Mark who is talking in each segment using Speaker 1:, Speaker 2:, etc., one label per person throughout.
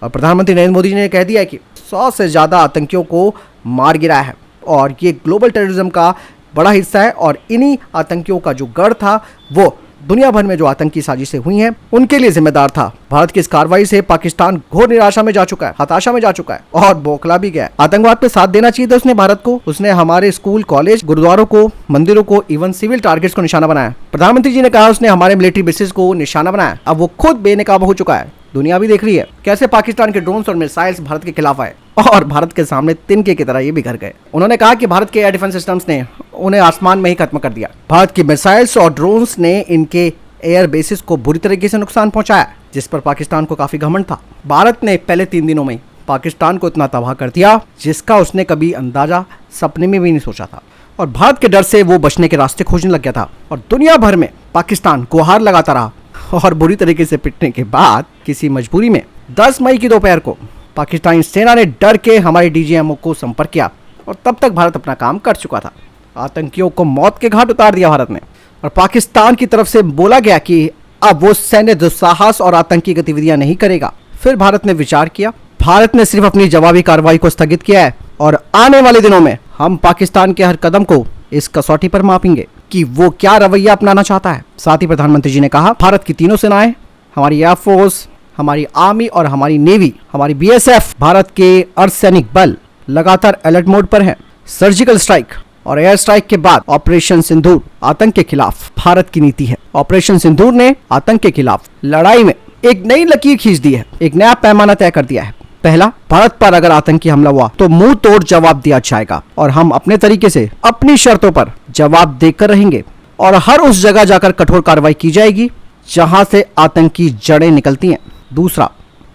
Speaker 1: और प्रधानमंत्री नरेंद्र मोदी जी ने कह दिया है कि 100 से ज़्यादा आतंकियों को मार गिराया है और ये ग्लोबल टेररिज्म का बड़ा हिस्सा है और इन्हीं आतंकियों का जो गढ़ था वो दुनिया भर में जो आतंकी साजिशें हुई हैं उनके लिए जिम्मेदार था। भारत की इस कार्रवाई से पाकिस्तान घोर निराशा में जा चुका है, हताशा में जा चुका है और बौखला भी गया है। आतंकवाद पे साथ देना चाहिए था उसने भारत को। उसने हमारे स्कूल, कॉलेज, गुरुद्वारों को, मंदिरों को, इवन सिविल टारगेट्स को निशाना बनाया। प्रधानमंत्री जी ने कहा उसने हमारे मिलिट्री बेसिस को निशाना बनाया। अब वो खुद बेनकाब हो चुका है। दुनिया भी देख रही है कैसे पाकिस्तान के ड्रोन्स और मिसाइल्स भारत के खिलाफ आए और भारत के सामने तिनके की तरह ये बिखर गए। उन्होंने कहा कि भारत के एयर डिफेंस सिस्टम्स ने उन्हें आसमान में ही खत्म कर दिया। भारत की मिसाइल्स और ड्रोन्स ने इनके एयर बेसिस को बुरी तरीके से नुकसान पहुंचाया, जिस पर पाकिस्तान को काफी घमंड था। भारत ने पहले 3 दिनों में पाकिस्तान को इतना तबाह कर दिया जिसका उसने कभी अंदाजा सपने में भी नहीं सोचा था और भारत के डर से वो बचने के रास्ते खोजने लग गया था और दुनिया भर में पाकिस्तान गुहार लगाता रहा और बुरी तरीके से पिटने के बाद किसी मजबूरी में 10 मई की दोपहर को पाकिस्तानी सेना ने डर के हमारे डीजीएमओ को संपर्क किया और तब तक भारत अपना काम कर चुका था। आतंकियों को मौत के घाट उतार दिया भारत ने और पाकिस्तान की तरफ से बोला गया कि अब वो सैन्य दुस्साहस और आतंकी गतिविधियां नहीं करेगा। फिर भारत ने विचार किया। भारत ने सिर्फ अपनी जवाबी कार्रवाई को स्थगित किया है और आने वाले दिनों में हम पाकिस्तान के हर कदम को इस कसौटी पर मापेंगे कि वो क्या रवैया अपनाना चाहता है। साथ ही प्रधानमंत्री जी ने कहा भारत की तीनों सेनाएं, हमारी एयरफोर्स, हमारी आर्मी और हमारी नेवी, हमारी बीएसएफ, भारत के अर्धसैनिक बल लगातार अलर्ट मोड पर हैं। सर्जिकल स्ट्राइक और एयर स्ट्राइक के बाद ऑपरेशन सिंदूर आतंक के खिलाफ भारत की नीति है। ऑपरेशन सिंदूर ने आतंक के खिलाफ लड़ाई में एक नई लकीर खींच दी है, एक नया पैमाना तय कर दिया है। पहला, भारत पर अगर आतंकी हमला हुआ तो मुंह तोड़ जवाब दिया जाएगा और हम अपने तरीके से अपनी शर्तों पर जवाब देकर रहेंगे और हर उस जगह जाकर कठोर कार्रवाई की जाएगी जहां से आतंकी जड़ें निकलती हैं। दूसरा,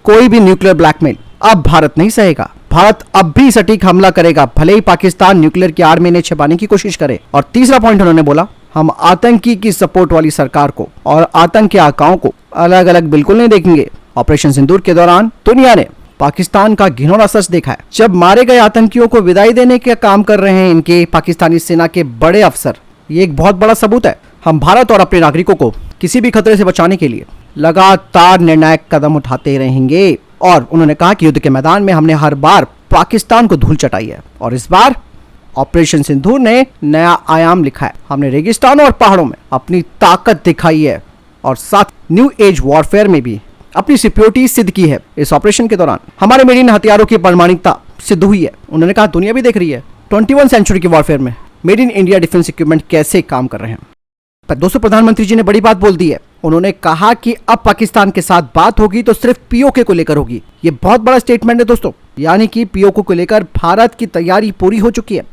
Speaker 1: कोई भी न्यूक्लियर ब्लैकमेल अब भारत नहीं सहेगा। भारत अब भी सटीक हमला करेगा, भले ही पाकिस्तान न्यूक्लियर की आर्मी ने छिपाने की कोशिश करे। और तीसरा पॉइंट उन्होंने बोला, हम आतंकी की सपोर्ट वाली सरकार को और आतंक के आकाओं को अलग अलग बिल्कुल नहीं देखेंगे। ऑपरेशन सिंदूर के दौरान दुनिया ने पाकिस्तान का घिनौना सच देखा है। जब मारे गए आतंकियों को विदाई देने का काम कर रहे हैं इनके पाकिस्तानी सेना के बड़े अफसर, ये एक बहुत बड़ा सबूत है। हम भारत और अपने नागरिकों को किसी भी खतरे से बचाने के लिए लगातार निर्णायक कदम उठाते रहेंगे। और उन्होंने कहा कि युद्ध के मैदान में हमने हर बार पाकिस्तान को धूल चटाई है और इस बार ऑपरेशन सिंदूर ने नया आयाम लिखा है। हमने रेगिस्तानों और पहाड़ों में अपनी ताकत दिखाई है और साथ न्यू एज वॉरफेयर में भी अपनी सिक्योरिटी सिद्ध की है। इस ऑपरेशन के दौरान हमारे मेड इन हथियारों की प्रामाणिकता सिद्ध हुई है। उन्होंने कहा दुनिया भी देख रही है 21 सेंचुरी की वॉरफेयर में made in India defence equipment कैसे काम कर रहे हैं। पर दोस्तों, प्रधानमंत्री जी ने बड़ी बात बोल दी है। उन्होंने कहा कि अब पाकिस्तान के साथ बात होगी तो सिर्फ पीओके को लेकर होगी। ये बहुत बड़ा स्टेटमेंट है दोस्तों, यानी कि पीओके को लेकर भारत की तैयारी पूरी हो चुकी है।